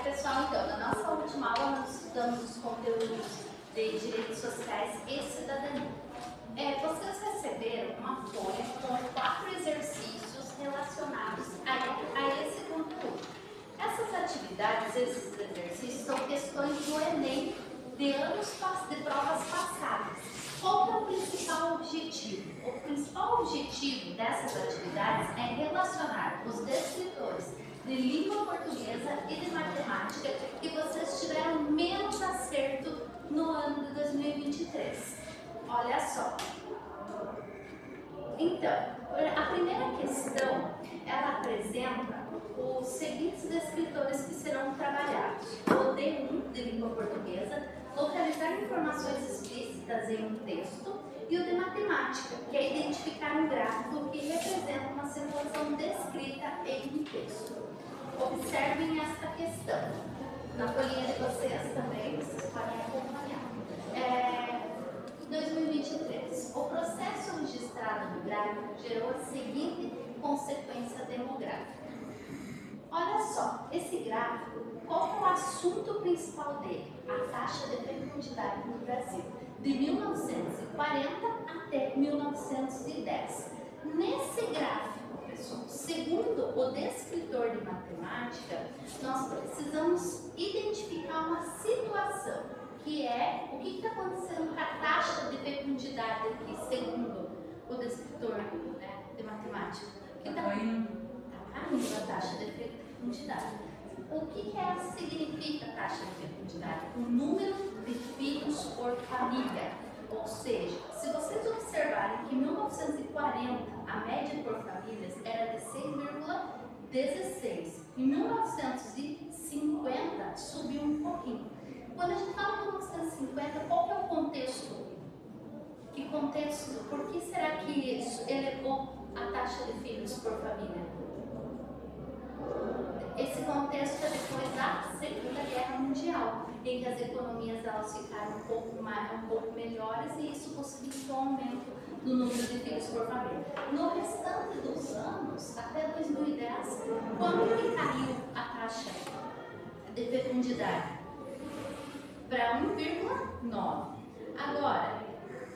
pessoal, então, na nossa última aula nós estudamos os conteúdos de direitos sociais e cidadania. Vocês receberam uma folha com 4 exercícios relacionados a esse conteúdo. Essas atividades, esses exercícios, são questões do Enem de provas passadas. Qual é o principal objetivo? O principal objetivo dessas atividades é relacionar os descritores de língua portuguesa e de matemática que vocês tiveram menos acerto no ano de 2023. Olha só. Então, a primeira questão, ela apresenta os seguintes descritores que serão trabalhados. O D1 de língua portuguesa, localizar informações explícitas em um texto, e o de matemática, que é identificar um gráfico que representa uma situação descrita em um texto. Observem esta questão. Na folhinha de vocês também, vocês podem acompanhar. 2023. O processo registrado no gráfico gerou a seguinte consequência demográfica. Olha só, esse gráfico, qual é o assunto principal dele? A taxa de fecundidade no Brasil, de 1940 até 1910. Nesse gráfico, pessoal, segundo o descritor de matemática, nós precisamos identificar uma situação, que é o que está acontecendo com a taxa de fecundidade aqui, segundo o descritor, né, de matemática. Que está caindo a taxa de fecundidade. O que significa a taxa de fecundidade? O número de filhos por família. Ou seja, se vocês observarem que em 1940 a média por famílias era de 6,16. Em 1950 subiu um pouquinho. Quando a gente fala de 1950, qual é o contexto? Que contexto? Por que será que isso elevou a taxa de filhos por família? Esse contexto é depois da Segunda Guerra Mundial, em que as economias elas ficaram um pouco melhores e isso possibilitou o aumento do número de filhos por família. No restante dos anos, até 2010, quando que caiu a taxa de fecundidade? Para 1,9. Agora,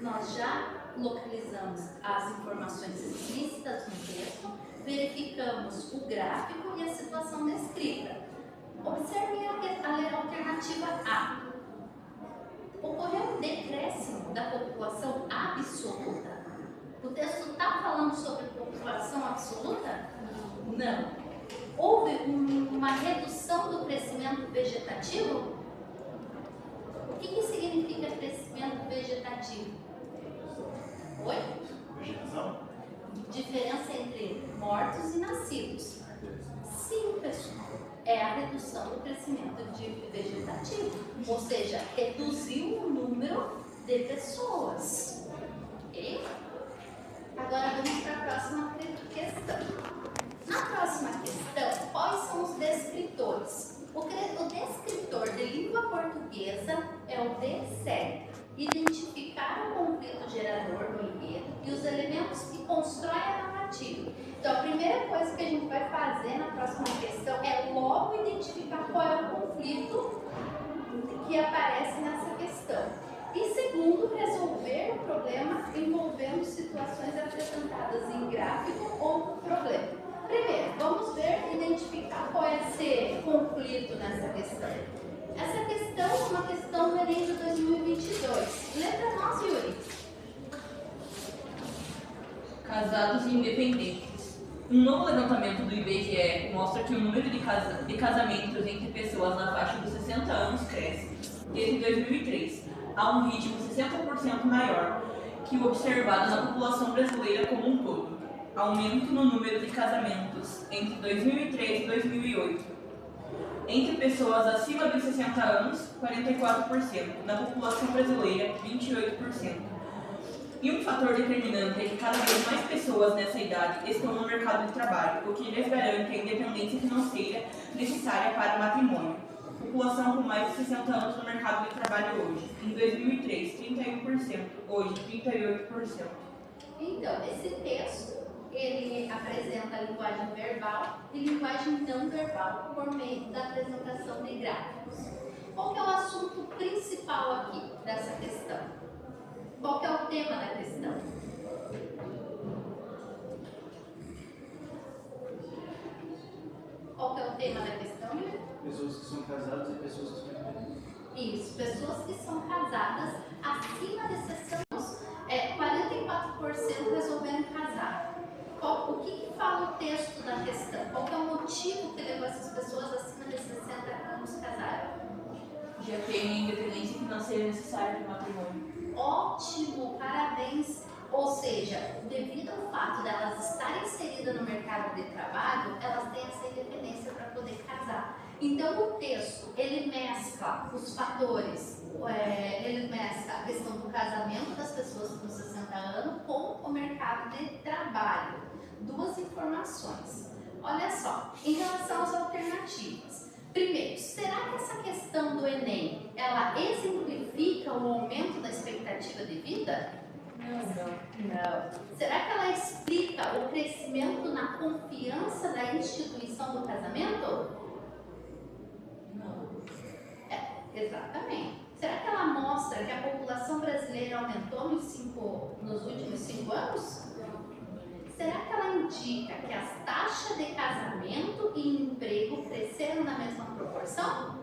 nós já localizamos as informações explícitas no texto, verificamos o gráfico e a situação descrita. Observem a alternativa A. Ocorreu um decréscimo da população absoluta? O texto está falando sobre população absoluta? Não. Houve uma redução do crescimento vegetativo? O que significa crescimento vegetativo? Oi? Vegetação? Diferença entre mortos e nascidos. Sim, pessoal. É a redução do crescimento vegetativo. Ou seja, reduziu o número de pessoas. Ok? Agora vamos para a próxima questão. Na próxima questão, quais são os descritores? O descritor de língua portuguesa é o D7. Identificar o conflito gerador do enredo e os elementos que constroem a narrativa. Então, a primeira coisa que a gente vai fazer na próxima questão é logo identificar qual é o conflito que aparece nessa questão. E segundo, resolver o problema envolvendo situações apresentadas em gráfico ou problema. Primeiro, vamos identificar qual é esse conflito nessa questão. Essa questão é uma questão do Enem de 2022. Lê para nós, Yuri. Casados e independentes. Um novo levantamento do IBGE mostra que o número de casamentos entre pessoas na faixa dos 60 anos cresce desde 2003, a um ritmo 60% maior que o observado na população brasileira como um todo. Aumento no número de casamentos entre 2003 e 2008. Entre pessoas acima de 60 anos, 44%. Na população brasileira, 28%. E um fator determinante é que cada vez mais pessoas nessa idade estão no mercado de trabalho, o que lhes garante a independência financeira necessária para o matrimônio. População com mais de 60 anos no mercado de trabalho hoje. Em 2003, 31%. Hoje, 38%. Então, esse texto ele apresenta linguagem verbal e linguagem não verbal por meio da apresentação de gráficos. Qual que é o assunto principal aqui dessa questão? Qual que é o tema da questão? Qual que é o tema da questão? Pessoas que são casadas e pessoas que são independentes. Isso, pessoas que são casadas acima de 60 anos, 44% resolveram casar. O que fala o texto da questão? Qual que é o motivo que levou essas pessoas acima de 60 anos a casarem? Já tem a independência financeira necessária para o matrimônio. Ótimo, parabéns! Ou seja, devido ao fato de elas estarem inseridas no mercado de trabalho, elas têm essa independência para poder casar. Então o texto, ele mescla os fatores, ele mescla a questão do casamento das pessoas com 60 anos com o mercado de trabalho. Duas informações. Olha só, em relação às alternativas. Primeiro, será que essa questão do Enem, ela exemplifica o aumento da expectativa de vida? Não. Será que ela explica o crescimento na confiança da instituição do casamento? Não. Exatamente. Será que ela mostra que a população brasileira aumentou nos últimos 5 anos? Será que ela indica que as taxas de casamento e emprego cresceram na mesma proporção?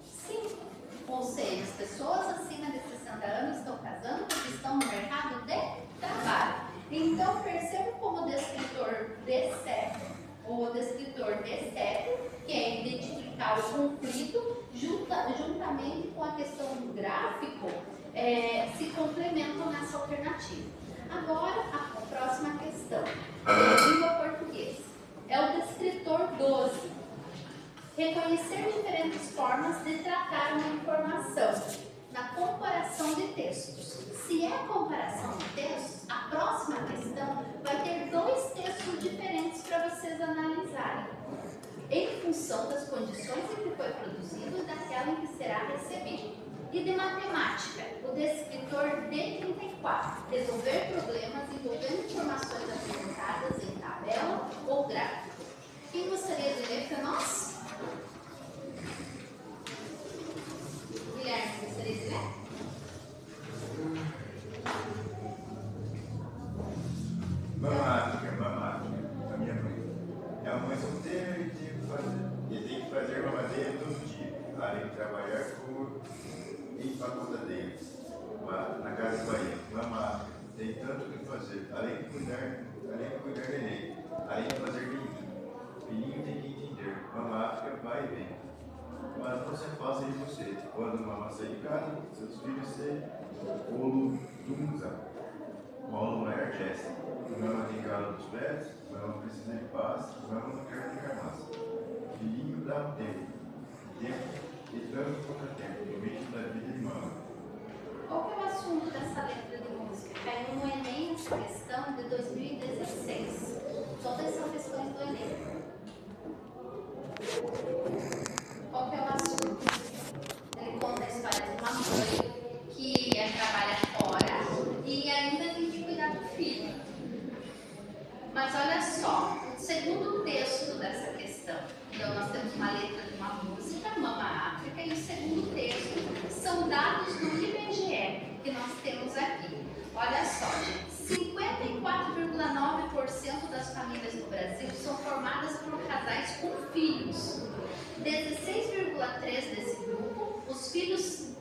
Sim. Ou seja, as pessoas acima de 60 anos estão casando porque estão no mercado de trabalho. Então, perceba como o descritor DCEP, que é identificar o conflito, juntamente com a questão do gráfico, se complementam nessa alternativa. Agora, a próxima questão, língua portuguesa, é o descritor 12. Reconhecer diferentes formas de tratar uma informação na comparação de textos. Se é comparação de textos, a próxima questão vai ter 2 textos diferentes para vocês analisarem, em função das condições em que foi produzido e daquela em que será recebido. E de matemática, o descritor D34, resolver problemas envolvendo informações apresentadas em tabela ou gráfico. Quem gostaria de ler para nós? Guilherme, gostaria de ler? Mamática, a minha mãe. É uma mãe solteira e tem que fazer mamadeira todo dia, além de trabalhar em faculdade na casa de Bahia. Mamática, tem tanto o que fazer, além de cuidar do neném, além de fazer filhinho. Filhinho tem que entender, mamática vai e vem. Mas não se faça de você. Quando a mamãe sair de casa, seus filhos se colunza. Paulo mulher Jéssica. Mama tem calo dos pés, mama precisa de paz, mama não quer ficar massa. Filhinho dá tempo e tanto pouco tempo, limite da vida de mama. Qual que é o assunto dessa letra de música? Caiu no Enem essa questão de 2016. Todas são questões do Enem. Qual que é o assunto? Ele conta a história de uma mãe que trabalha fora e ainda tem que cuidar do filho. Mas olha só, o segundo texto dessa questão. Então nós temos uma letra de uma música, Mama África, e o segundo texto são dados do IBGE que nós temos aqui. Olha só, gente, 54,9% das famílias no Brasil são formadas por casais com filhos. 16,3% desse grupo, os filhos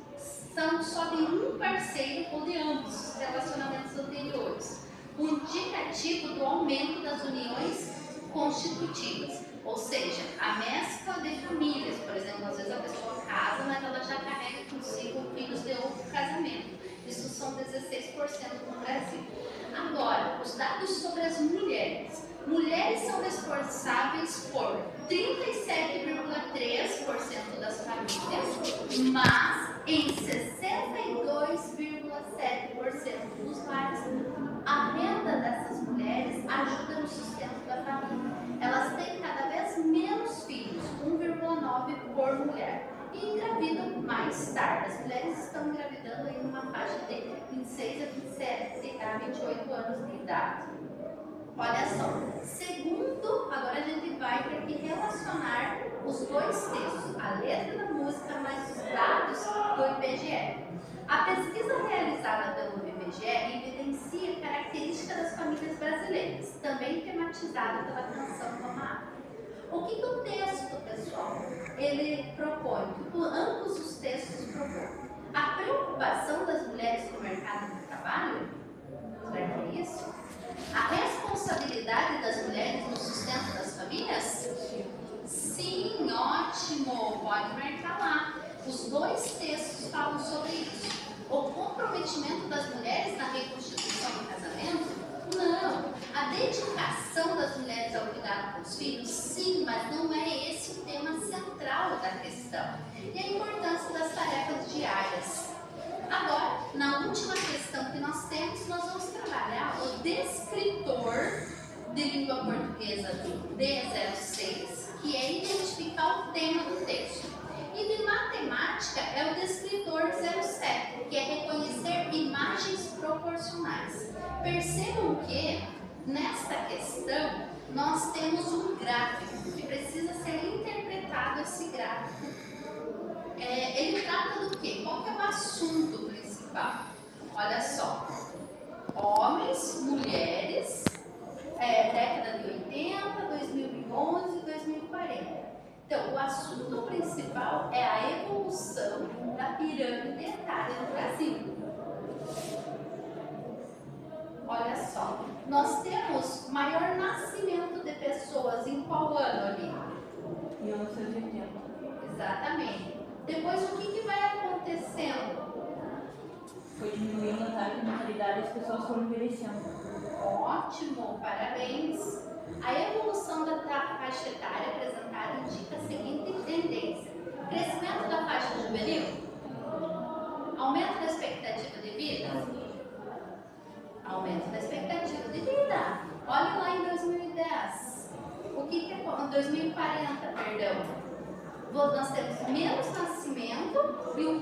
são só de um parceiro ou de ambos os relacionamentos anteriores. O indicativo do aumento das uniões constitutivas, ou seja, a mescla de famílias. Por exemplo, às vezes a pessoa casa, mas ela já carrega consigo filhos de outro casamento. Isso são 16% no Brasil. Agora, os dados sobre as mulheres. Mulheres são responsáveis por 37,3% das famílias, mas em 62,7% dos lares, a renda dessas mulheres ajuda no sustento da família. Elas têm cada vez menos filhos, 1,9 por mulher, e engravidam mais tarde. As mulheres estão engravidando em uma faixa de 26 a 28 anos de idade. Olha só. Segundo, agora a gente vai ter que relacionar os dois textos, a letra da música mais os dados do IBGE. A pesquisa realizada pelo IBGE evidencia características das famílias brasileiras, também tematizada pela canção Tomar. O que o texto, pessoal, ele propõe? Ambos os textos propõem. A preocupação das mulheres com o mercado de trabalho? Será que é isso? A responsabilidade das mulheres no sustento das famílias? Sim, ótimo, pode marcar lá. Os dois textos falam sobre isso. O comprometimento das mulheres na reconstituição do casamento? Não. A dedicação das mulheres ao cuidado dos filhos? Sim, mas não é esse o tema central da questão. E a importância das tarefas diárias. Agora, na última questão que nós temos, nós vamos trabalhar o descritor de língua portuguesa do D06, que é identificar o tema do texto. E de matemática é o descritor 07, que é reconhecer imagens proporcionais. Percebam que, nesta questão, nós temos um gráfico que precisa ser interpretado esse gráfico. Ele trata do quê? Qual que é o assunto principal? Olha só. Homens, mulheres, década de 80, 2011, 2040. Então, o assunto principal é a evolução da pirâmide etária no Brasil. Olha só, nós temos maior nascimento de pessoas em qual ano ali? 1980. Exatamente. Depois, o que vai acontecendo? Foi diminuindo a taxa de natalidade e as pessoas foram envelhecendo. Ótimo, parabéns. A evolução da faixa etária apresentada indica a seguinte tendência: crescimento da faixa juvenil, aumento da expectativa de vida, aumento da expectativa de vida. Olha lá em 2010, o que é 2040, perdão. Nós temos menos nascimento e um